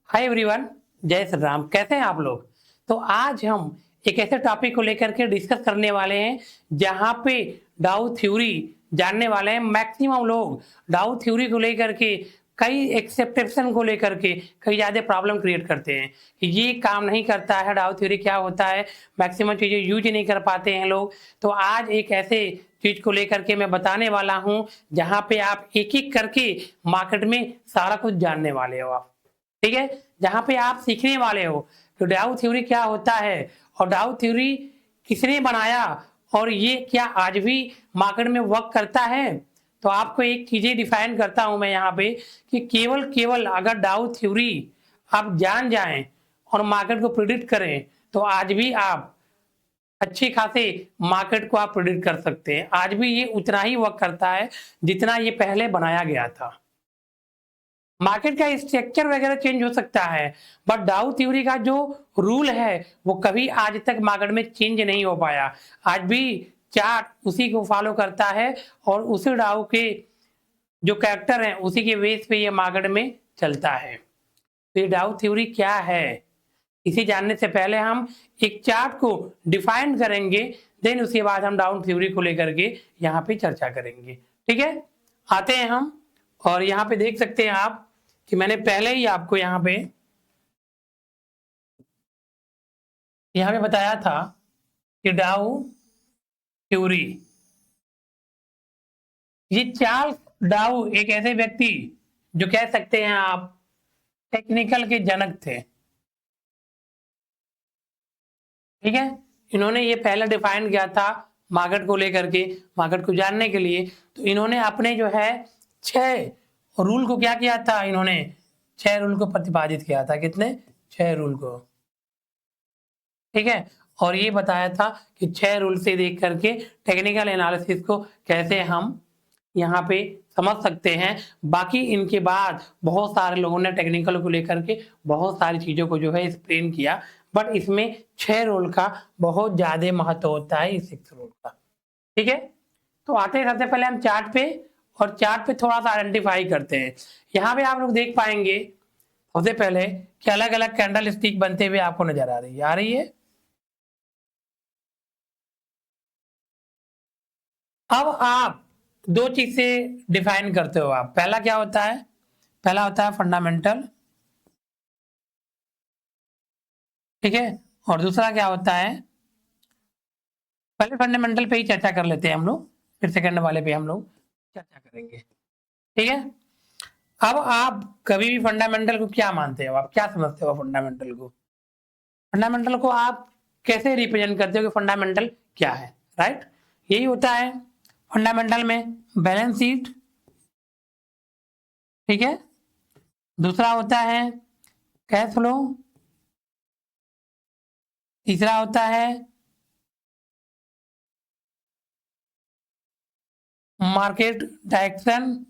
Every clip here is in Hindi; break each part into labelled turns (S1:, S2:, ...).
S1: हाय एवरीवन, जय श्री राम। कैसे हैं आप लोग? तो आज हम एक ऐसे टॉपिक को लेकर के डिस्कस करने वाले हैं जहां पे डाउ थ्योरी जानने वाले हैं। मैक्सिमम लोग डाउ थ्योरी को लेकर के कई एक्सेप्टेशन को लेकर के कई ज़्यादा प्रॉब्लम क्रिएट करते हैं कि ये काम नहीं करता है, डाउ थ्योरी क्या होता है, मैक्सिमम चीज़ें यूज नहीं कर पाते हैं लोग। तो आज एक ऐसे चीज़ को लेकर के मैं बताने वाला हूं जहां पे आप एक एक करके मार्केट में सारा कुछ जानने वाले हो आप। ठीक है, जहां पे आप सीखने वाले हो तो डाउ थ्योरी क्या होता है और डाउ थ्योरी किसने बनाया और ये क्या आज भी मार्केट में वर्क करता है। तो आपको एक चीजें डिफाइन करता हूं मैं यहाँ पे कि केवल अगर डाउ थ्योरी आप जान जाएं और मार्केट को प्रिडिक्ट करें तो आज भी आप अच्छी खासे मार्केट को आप प्रिडिक्ट कर सकते हैं। आज भी ये उतना ही वर्क करता है जितना ये पहले बनाया गया था। मार्केट का स्ट्रक्चर वगैरह चेंज हो सकता है बट डाउ थ्योरी का जो रूल है वो कभी आज तक मार्केट में चेंज नहीं हो पाया। आज भी चार्ट उसी को फॉलो करता है और उसी डाउ के जो कैरेक्टर हैं उसी के बेस पे ये मार्केट में चलता है। तो ये डाउ थ्योरी क्या है इसे जानने से पहले हम एक चार्ट को डिफाइन करेंगे, देन उसके बाद हम डाउ थ्योरी को लेकर के यहाँ पे चर्चा करेंगे। ठीक है, आते हैं हम और यहाँ पे देख सकते हैं आप कि मैंने पहले ही आपको यहाँ पे बताया था कि डाउ थ्योरी, ये चार्ल्स डाउ एक ऐसे व्यक्ति जो कह सकते हैं आप टेक्निकल के जनक थे। ठीक है, इन्होंने ये पहले डिफाइन किया था मार्केट को लेकर के, मार्केट को जानने के लिए। तो इन्होंने अपने जो है 6 रूल को क्या किया था, इन्होंने 6 रूल को प्रतिपादित किया था। कितने? 6 रूल को। ठीक है, और ये बताया था कि 6 रूल से देख करके टेक्निकल एनालिसिस को कैसे हम यहाँ पे समझ सकते हैं। बाकी इनके बाद बहुत सारे लोगों ने टेक्निकल को लेकर के बहुत सारी चीज़ों को जो है एक्सप्लेन किया, बट इसमें 6 रूल का बहुत ज़्यादा महत्व होता है इस 6 रूल का। ठीक है, तो आते हैं सबसे पहले हम चार्ट पे, और चार्ट पे थोड़ा सा आइडेंटिफाई करते हैं। यहाँ पे आप लोग देख पाएंगे सबसे पहले कि अलग अलग कैंडल स्टिक बनते हुए आपको नजर आ रही है। अब आप 2 चीज से डिफाइन करते हो आप। पहला क्या होता है? पहला होता है फंडामेंटल। ठीक है, और दूसरा क्या होता है? पहले फंडामेंटल पे ही चर्चा कर लेते हैं हम लोग, फिर सेकंड वाले पे हम लोग चर्चा करेंगे। ठीक है, अब आप कभी भी फंडामेंटल को क्या मानते हो, आप क्या समझते हो फंडामेंटल को? फंडामेंटल को आप कैसे रिप्रेजेंट करते हो कि फंडामेंटल क्या है? राइट, यही होता है फंडामेंटल में बैलेंस शीट। ठीक है, दूसरा होता है कैश फ्लो, तीसरा होता है मार्केट डायरेक्शन,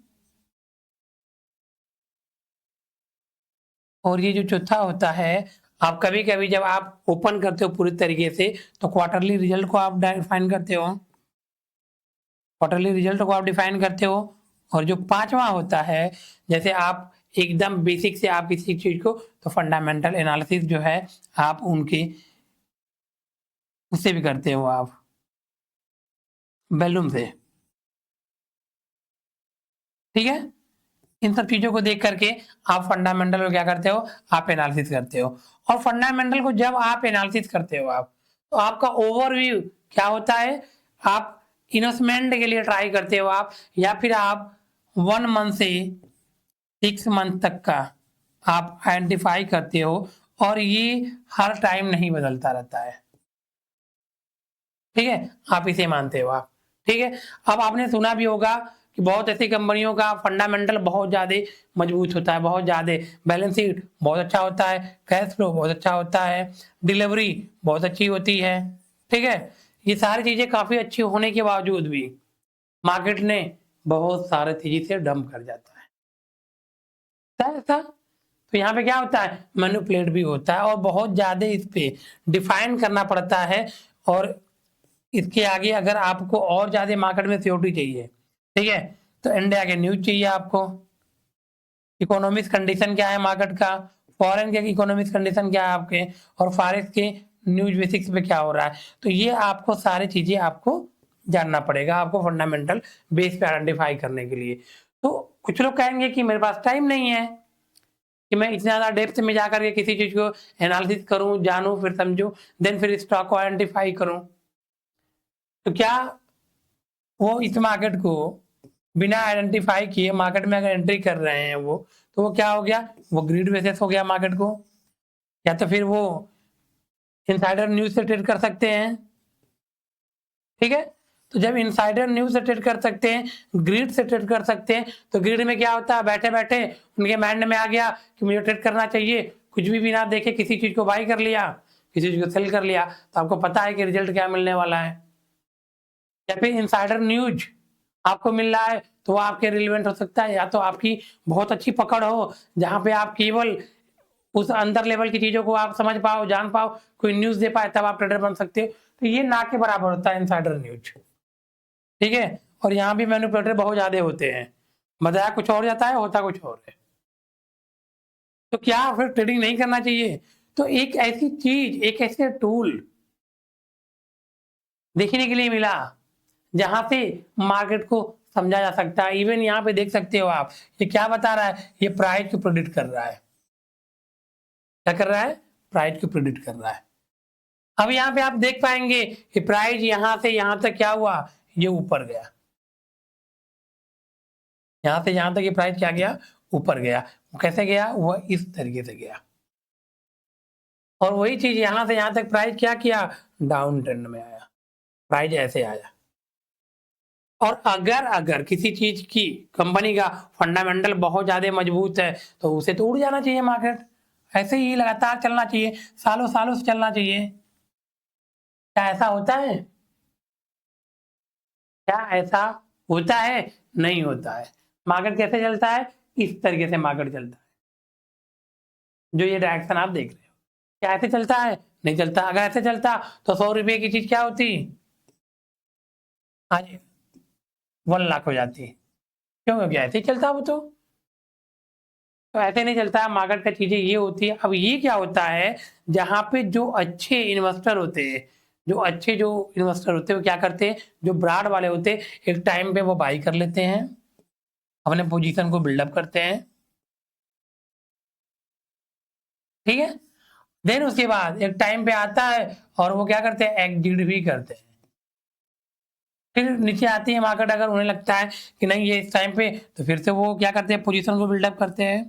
S1: और ये जो चौथा होता है, आप कभी कभी जब आप ओपन करते हो पूरी तरीके से तो क्वार्टरली रिजल्ट को आप डिफाइन करते हो, क्वार्टरली रिजल्ट को आप डिफाइन करते हो। और जो 5वां होता है, जैसे आप एकदम बेसिक से आप किसी चीज को, तो फंडामेंटल एनालिसिस जो है आप उनके उससे भी करते हो, आप वॉल्यूम से। ठीक है, इन सब चीजों को देख करके आप फंडामेंटल को क्या करते हो, आप एनालिसिस करते हो। और फंडामेंटल को जब आप एनालिसिस करते हो आप, तो आपका ओवरव्यू क्या होता है, आप इन्वेस्टमेंट के लिए ट्राई करते हो आप, या फिर आप 1 मंथ से 6 मंथ तक का आप आइडेंटिफाई करते हो, और ये हर टाइम नहीं बदलता रहता है। ठीक है, आप इसे मानते हो आप। ठीक है, अब आपने सुना भी होगा कि बहुत ऐसी कंपनियों का फंडामेंटल बहुत ज़्यादा मजबूत होता है, बहुत ज़्यादा बैलेंस शीट बहुत अच्छा होता है, कैश फ्लो बहुत अच्छा होता है, डिलीवरी बहुत अच्छी होती है। ठीक है, ये सारी चीज़ें काफ़ी अच्छी होने के बावजूद भी मार्केट ने बहुत सारे तेजी से डंप कर जाता है। ऐसा तो यहाँ पे क्या होता है, मैनिपुलेट भी होता है और बहुत ज़्यादा इस पे डिफाइन करना पड़ता है। और इसके आगे अगर आपको और ज्यादा मार्केट में सिक्योरिटी चाहिए, ठीक है, तो इंडिया के न्यूज चाहिए आपको, इकोनॉमिक्स कंडीशन क्या है मार्केट का, फॉरेन के इकोनॉमिक कंडीशन क्या है आपके, और फॉरेस्ट के न्यूज बेसिक्स पे क्या हो रहा है। तो ये आपको सारी चीजें आपको जानना पड़ेगा, आपको फंडामेंटल बेस पे आइडेंटिफाई करने के लिए। तो कुछ लोग कहेंगे कि मेरे पास टाइम नहीं है कि मैं इतना ज़्यादा डेप्थ में जाकर के किसी चीज़ को एनालिसिस करूं, जानूं, फिर समझूं, देन फिर स्टॉक को आइडेंटिफाई करूं। तो क्या वो इस मार्केट को बिना आइडेंटिफाई किए मार्केट में अगर एंट्री कर रहे हैं वो, तो वो क्या हो गया, वो ग्रीड बेसिस हो गया मार्केट को, या तो फिर वो इनसाइडर न्यूज से ट्रेड कर सकते हैं। ठीक है, तो जब इनसाइडर न्यूज से ट्रेड कर सकते हैं, ग्रिड से ट्रेड कर सकते हैं, तो ग्रिड में क्या होता है, बैठे बैठे उनके माइंड में आ गया कि मुझे ट्रेड करना चाहिए, कुछ भी बिना देखे किसी चीज को बाई कर लिया, किसी चीज को सेल कर लिया, तो आपको पता है कि रिजल्ट क्या मिलने वाला है। या फिर इनसाइडर न्यूज आपको मिल रहा है तो वो आपके रिलेवेंट हो सकता है, या तो आपकी बहुत अच्छी पकड़ हो जहां पे आप केवल उस अंदर लेवल की चीजों को आप समझ पाओ, जान पाओ, कोई न्यूज दे पाए, तब आप ट्रेडर बन सकते हो। तो ये ना के बराबर होता है इनसाइडर न्यूज। ठीक है, और यहाँ भी मैनिपुलेटर बहुत ज्यादा होते हैं, बताया कुछ और जाता है, होता कुछ और है। तो क्या फिर ट्रेडिंग नहीं करना चाहिए? तो एक ऐसी चीज, एक ऐसे टूल देखने के लिए मिला जहां से मार्केट को समझा जा सकता है। इवन यहाँ पे देख सकते हो आप, ये क्या बता रहा है, ये प्राइस को प्रेडिक्ट कर रहा है। क्या कर रहा है? प्राइस को प्रेडिक्ट कर रहा है। अब यहाँ पे आप देख पाएंगे कि प्राइस यहां से यहां तक क्या हुआ, ये ऊपर गया, यहां से यहां तक ये प्राइस क्या गया, ऊपर गया। कैसे गया? वह इस तरीके से गया। और वही चीज यहां से यहां तक प्राइस क्या किया, डाउन ट्रेंड में आया, प्राइस ऐसे आया। और अगर अगर किसी चीज की, कंपनी का फंडामेंटल बहुत ज्यादा मजबूत है, तो उसे तो उड़ जाना चाहिए मार्केट, ऐसे ही लगातार चलना चाहिए, सालों सालों से चलना चाहिए। क्या ऐसा होता है? क्या ऐसा होता है? नहीं होता है। मार्केट कैसे चलता है? इस तरीके से मार्केट चलता है, जो ये डायरेक्शन आप देख रहे हो। क्या ऐसे चलता है? नहीं चलता। अगर ऐसे चलता तो 100 रुपए की चीज क्या होती, आज 1 लाख हो जाती। क्यों? क्योंकि ऐसे ही चलता वो तो ऐसे नहीं चलता। मार्केट का चीजें ये होती है। अब ये क्या होता है, जहां पे जो अच्छे इन्वेस्टर होते हैं, जो इन्वेस्टर होते हैं वो क्या करते हैं, जो ब्राड वाले होते हैं, एक टाइम पे वो बाई कर लेते हैं, अपने पोजीशन को बिल्डअप करते हैं। ठीक है, देन उसके बाद एक टाइम पे आता है और वो क्या करते हैं, एग्जिट भी करते हैं। फिर नीचे आती है मार्केट, अगर उन्हें लगता है कि नहीं ये इस टाइम पे, तो फिर से वो क्या करते हैं, पोजीशन को बिल्डअप करते हैं।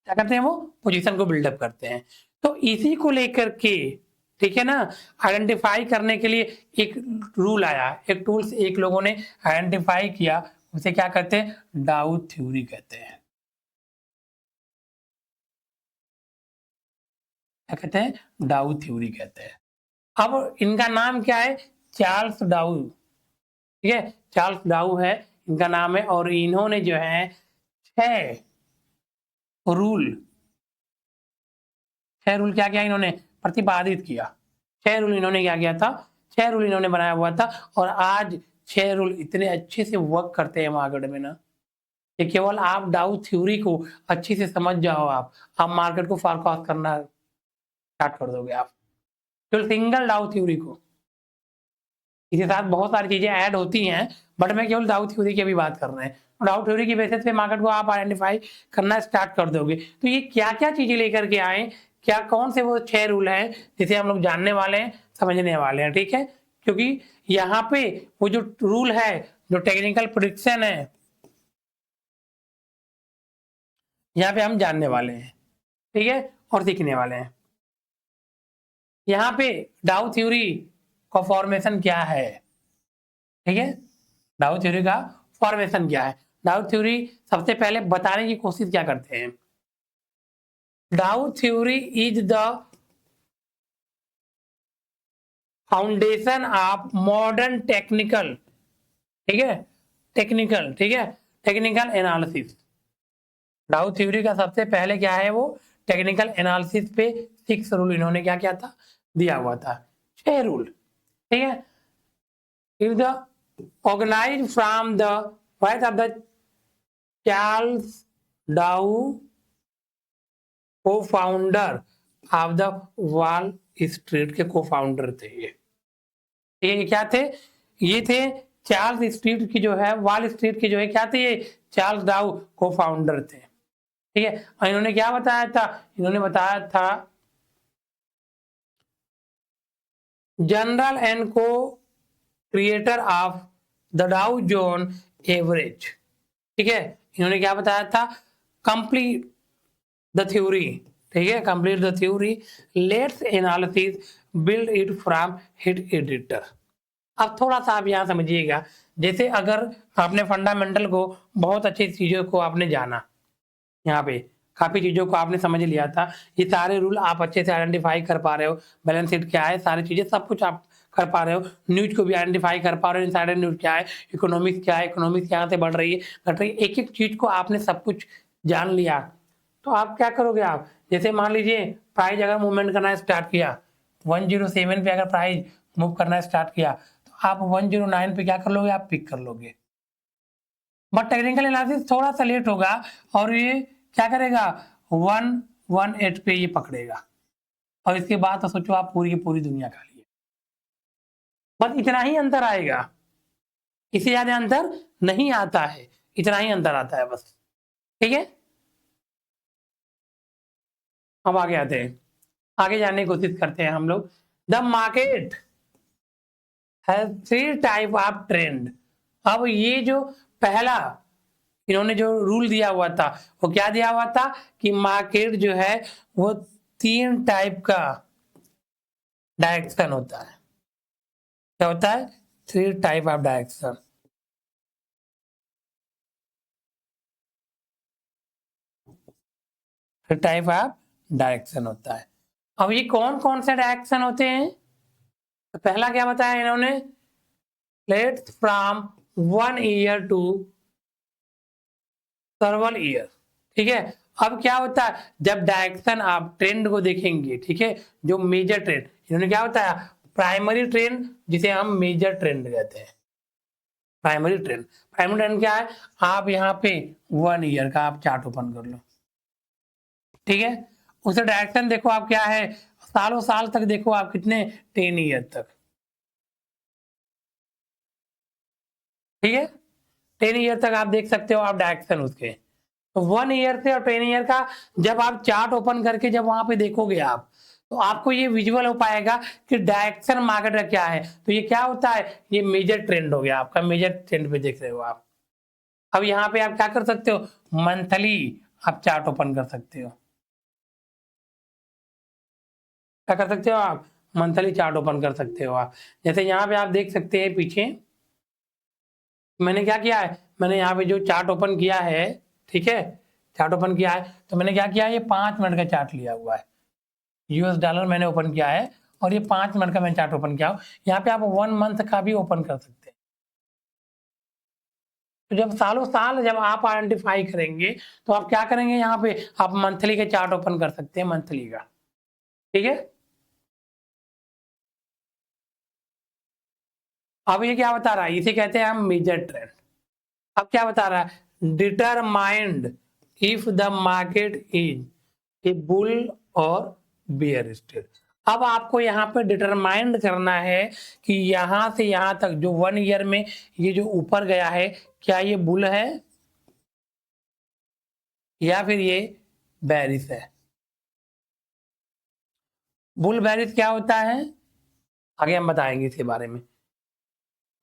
S1: क्या करते हैं, वो पोजीशन को बिल्डअप करते हैं। तो इसी को लेकर के, ठीक है ना, आइडेंटिफाई करने के लिए एक रूल आया, एक टूल से एक लोगों ने आइडेंटिफाई किया, उसे क्या कहते हैं, डाउ थ्योरी कहते हैं। क्या कहते हैं? डाउ थ्योरी कहते हैं। अब इनका नाम क्या है, चार्ल्स डाउ। ठीक है, चार्ल्स डाउ है इनका नाम है, और इन्होंने जो है 6 रूल, 6 रूल क्या किया इन्होंने, प्रतिपादित किया। 6 रूल इन्होंने क्या किया था, 6 रूल इन्होंने बनाया हुआ था। और आज 6 रूल इतने अच्छे से वर्क करते हैं मार्केट में ना, कि केवल आप डाउ थ्योरी को अच्छे से समझ जाओ, आप मार्केट को फोरकास्ट करना स्टार्ट कर दोगे आप, केवल सिंगल डाउ थ्योरी को। इसके साथ बहुत सारी चीजें ऐड होती हैं, बट मैं केवल डाउ थ्योरी की अभी बात कर रहे हैं। डाउ थ्योरी की बेसिस पे मार्केट को आप आइडेंटिफाई करना स्टार्ट कर दोगे। तो ये क्या क्या चीजें लेकर के आए, क्या कौन से वो 6 रूल हैं जिसे हम लोग जानने वाले हैं, समझने वाले हैं। ठीक है, क्योंकि यहाँ पे वो जो रूल है, जो टेक्निकल प्रेडिक्शन है, यहाँ पे हम जानने वाले हैं। ठीक है, और सीखने वाले हैं। यहाँ पे डाउ थ्योरी का फॉर्मेशन क्या है, ठीक है, डाउ थ्योरी का फॉर्मेशन क्या है। डाउ थ्योरी सबसे पहले बताने की कोशिश क्या करते हैं, डाउ theory is the foundation of modern technical, ठीक है, टेक्निकल एनालिसिस। डाउ थ्योरी का सबसे पहले क्या है, वो टेक्निकल एनालिसिस पे 6 रूल इन्होंने क्या किया था, दिया हुआ था। 6 रूल, ठीक है। If the organise from the what are the Charles Dow co founder of the Wall Street के को फाउंडर थे ये क्या थे? ये थे चार्ल्स स्ट्रीट की जो है, वॉल स्ट्रीट की जो है क्या थे? ये चार्ल्स डाउ को फाउंडर थे। ठीक है, और इन्होंने क्या बताया था? इन्होंने बताया था जनरल एंड को क्रिएटर ऑफ द डाउ जोन एवरेज। ठीक है, इन्होंने क्या बताया था? Complete the theory. ठीक है, complete the theory, let's analysis, build it from hit editor. अब थोड़ा सा आप यहाँ समझिएगा, जैसे अगर आपने फंडामेंटल को बहुत अच्छी चीजों को आपने जाना, यहाँ पे काफी चीजों को आपने समझ लिया था, ये सारे रूल आप अच्छे से आइडेंटिफाई कर पा रहे हो, बैलेंस शीट क्या है, सारी चीजें सब कुछ आप कर पा रहे हो, न्यूज को भी आइडेंटिफाई कर पा रहे हो, इनसाइडर न्यूज क्या है, इकोनॉमिक्स क्या है, इकोनॉमिक्स यहाँ से बढ़ रही है घट रही है, एक एक चीज को आपने सब कुछ जान लिया, तो आप क्या करोगे? आप जैसे मान लीजिए प्राइस अगर मूवमेंट करना स्टार्ट किया 107 पे, अगर प्राइस मूव करना स्टार्ट किया तो आप 109 पे क्या कर लोगे? आप पिक कर लोगे। बट टेक्निकल एनालिसिस थोड़ा सा लेट होगा और ये क्या करेगा? 118 पे ये पकड़ेगा, और इसके बाद तो सोचो आप पूरी की पूरी दुनिया खा लिए। बस इतना ही अंतर आएगा, इससे ज्यादा अंतर नहीं आता है, इतना ही अंतर आता है बस। ठीक है, अब आगे आते हैं, आगे जाने की कोशिश करते हैं हम लोग। The market has 3 type of trend. अब ये जो पहला इन्होंने जो रूल दिया हुआ था वो क्या दिया हुआ था कि मार्केट जो है वो 3 टाइप का डायरेक्शन होता है। क्या होता है? 3 type of direction. Type of direction होता है। अब ये कौन कौन से डायरेक्शन होते हैं? तो पहला क्या बताया इन्होंने? Let's from 1 year to several year. ठीक है, अब क्या होता है जब डायरेक्शन आप ट्रेंड को देखेंगे, ठीक है, जो मेजर ट्रेंड इन्होंने क्या बताया? प्राइमरी ट्रेंड, जिसे हम मेजर ट्रेंड कहते हैं। प्राइमरी ट्रेंड, प्राइमरी ट्रेंड क्या है? आप यहाँ पे 1 ईयर का आप चार्ट ओपन कर लो। ठीक है, उसे डायरेक्शन देखो आप क्या है, सालों साल तक देखो आप, कितने? 10 ईयर तक। ठीक है, 10 ईयर तक आप देख सकते हो आप डायरेक्शन उसके। तो 1 ईयर से और 10 ईयर का जब आप चार्ट ओपन करके जब वहां पे देखोगे आप, तो आपको ये विजुअल हो पाएगा कि डायरेक्शन मार्केट का क्या है। तो ये क्या होता है? ये मेजर ट्रेंड हो गया आपका, मेजर ट्रेंड पे देख रहे हो आप। अब यहाँ पे आप क्या कर सकते हो? मंथली आप चार्ट ओपन कर सकते हो। क्या कर सकते हो आप? मंथली चार्ट ओपन कर सकते हो आप। जैसे यहाँ पे आप देख सकते हैं पीछे मैंने क्या किया है, मैंने यहाँ पे जो चार्ट ओपन किया है, ठीक है, चार्ट ओपन किया है, तो मैंने क्या किया है, ये 5 मिनट का चार्ट लिया हुआ है, यूएस डॉलर मैंने ओपन किया है, और ये 5 मिनट का मैंने चार्ट ओपन किया। यहाँ पे आप 1 मंथ का भी ओपन कर सकते हैं। तो जब सालों साल जब आप आइडेंटिफाई करेंगे तो आप क्या करेंगे? यहाँ पे आप मंथली के चार्ट ओपन कर सकते हैं, मंथली का। ठीक है, अब ये क्या बता रहा है? इसे कहते हैं हम मेजर ट्रेंड। अब क्या बता रहा है? Determined if the market is a bull और बेयर स्टेट। अब आपको यहाँ पे डिटरमाइंड करना है कि यहां से यहां तक जो 1 ईयर में ये जो ऊपर गया है, क्या ये बुल है या फिर ये बैरिस है? बुल बैरिस क्या होता है आगे हम बताएंगे इसके बारे में।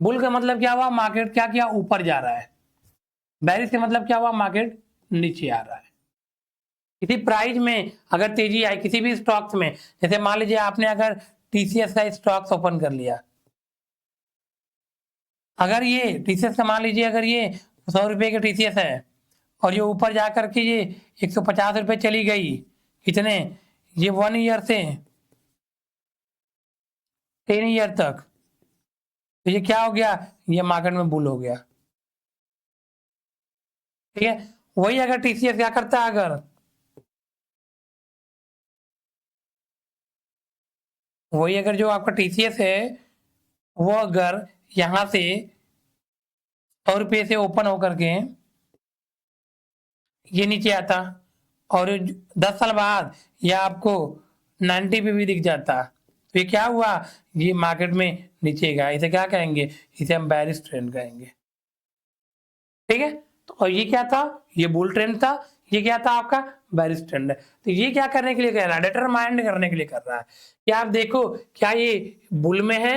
S1: बुल का मतलब क्या हुआ? मार्केट क्या किया? ऊपर जा रहा है। बैरिस का मतलब क्या हुआ? मार्केट नीचे आ रहा है। किसी प्राइस में अगर तेजी आई किसी भी स्टॉक्स में, जैसे मान लीजिए आपने अगर टीसीएस का स्टॉक्स ओपन कर लिया, अगर ये टीसीएस का मान लीजिए अगर ये 100 रुपए के टीसीएस है और ये ऊपर जाकर के ये 150 रुपए चली गई, कितने? ये 1 ईयर से 10 ईयर तक, तो ये क्या हो गया? ये मार्केट में बुल हो गया। ठीक है, वही अगर टीसीएस क्या करता है, अगर वही अगर जो आपका टीसीएस है वो अगर यहां से 100 रुपये से ओपन होकर के ये नीचे आता और 10 साल बाद ये आपको 90 पे भी दिख जाता, तो ये क्या हुआ, ये मार्केट में नीचे गया। इसे क्या कहेंगे, इसे हम बेयरिश ट्रेंड कहेंगे। ठीक है, तो और ये क्या था, ये बुल ट्रेंड था, ये क्या था आपका बेयरिश ट्रेंड है। तो ये क्या करने के लिए कह रहा है, डिटरमाइंड करने के लिए कर रहा है कि आप देखो क्या ये बुल में है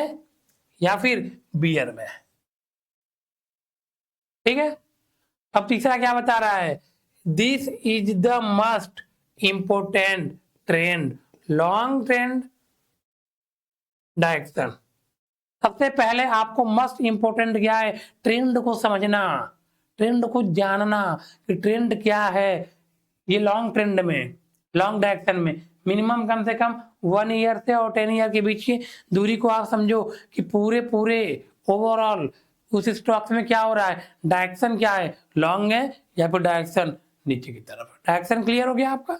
S1: या फिर बियर में है। ठीक है, अब तीसरा क्या बता रहा है, this is the must important trend, long trend direction. सबसे पहले आपको मस्ट इंपोर्टेंट क्या है, ट्रेंड को समझना, ट्रेंड को जानना कि ट्रेंड क्या है। ये लॉन्ग ट्रेंड में, लॉन्ग डायरेक्शन में मिनिमम कम से कम 1 ईयर से और 10 ईयर के बीच की दूरी को आप समझो कि पूरे ओवरऑल उस स्टॉक्स में क्या हो रहा है, डायरेक्शन क्या है, लॉन्ग है या फिर डायरेक्शन नीचे की तरफ। डायरेक्शन क्लियर हो गया आपका।